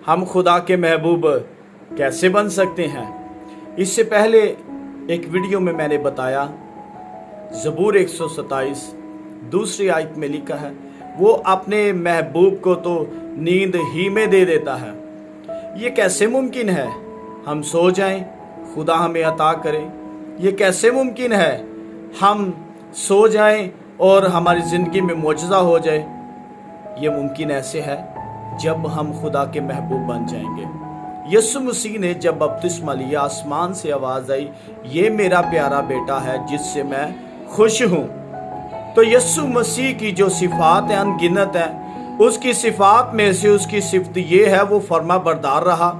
हम खुदा के महबूब कैसे बन सकते हैं। इससे पहले एक वीडियो में मैंने बताया, ज़बूर 127 दूसरी आयत में लिखा है, वो अपने महबूब को तो नींद ही में दे देता है। ये कैसे मुमकिन है हम सो जाएं, खुदा हमें अता करे। ये कैसे मुमकिन है हम सो जाएं और हमारी ज़िंदगी में मुआजिज़ा हो जाए। ये मुमकिन ऐसे है जब हम खुदा के महबूब बन जाएंगे। यीशु मसीह ने जब बपतिस्मा लिया, आसमान से आवाज़ आई, ये मेरा प्यारा बेटा है जिससे मैं खुश हूँ। तो यीशु मसीह की जो सिफ़ात है अनगिनत है, उसकी सिफ़ात में से उसकी सिफ़त ये है वो फर्मा बरदार रहा।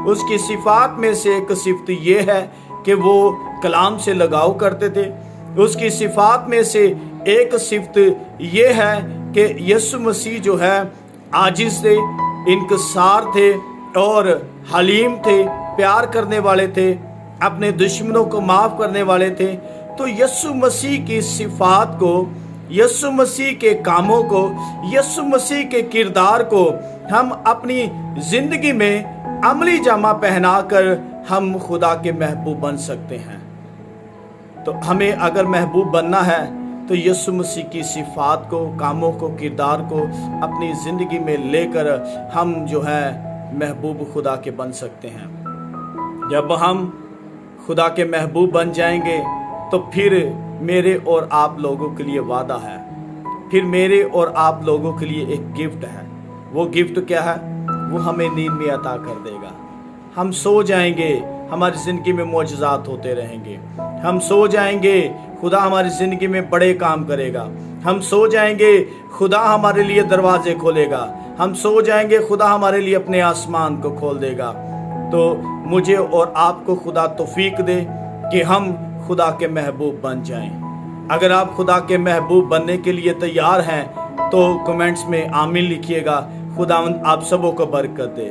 उसकी सिफ़ात में से एक सिफ़त ये है कि वो कलाम से लगाव करते थे। उसकी सिफ़ात में से एक सिफ़त ये है कि यीशु मसीह जो है आजिज़ थे, इनकसार थे और हलीम थे, प्यार करने वाले थे, अपने दुश्मनों को माफ़ करने वाले थे। तो यीशु मसीह की सिफ़ात को, यीशु मसीह के कामों को, यीशु मसीह के किरदार को हम अपनी ज़िंदगी में अमली जामा पहनाकर हम खुदा के महबूब बन सकते हैं। तो हमें अगर महबूब बनना है तो यीशु मसीह की सिफ़ात को, कामों को, किरदार को अपनी ज़िंदगी में लेकर हम जो है महबूब खुदा के बन सकते हैं। जब हम खुदा के महबूब बन जाएंगे तो फिर मेरे और आप लोगों के लिए वादा है, फिर मेरे और आप लोगों के लिए एक गिफ्ट है। वो गिफ्ट क्या है? वो हमें नींद में अता कर देगा। हम सो जाएंगे, हमारी ज़िंदगी में मोजज़ात होते रहेंगे। हम सो जाएंगे, खुदा हमारी ज़िंदगी में बड़े काम करेगा। हम सो जाएंगे, खुदा हमारे लिए दरवाजे खोलेगा। हम सो जाएंगे, खुदा हमारे लिए अपने आसमान को खोल देगा। तो मुझे और आपको खुदा तौफीक दे कि हम खुदा के महबूब बन जाएं। अगर आप खुदा के महबूब बनने के लिए तैयार हैं तो कमेंट्स में आमीन लिखिएगा। खुदावंद आप सबों को बरकत दे।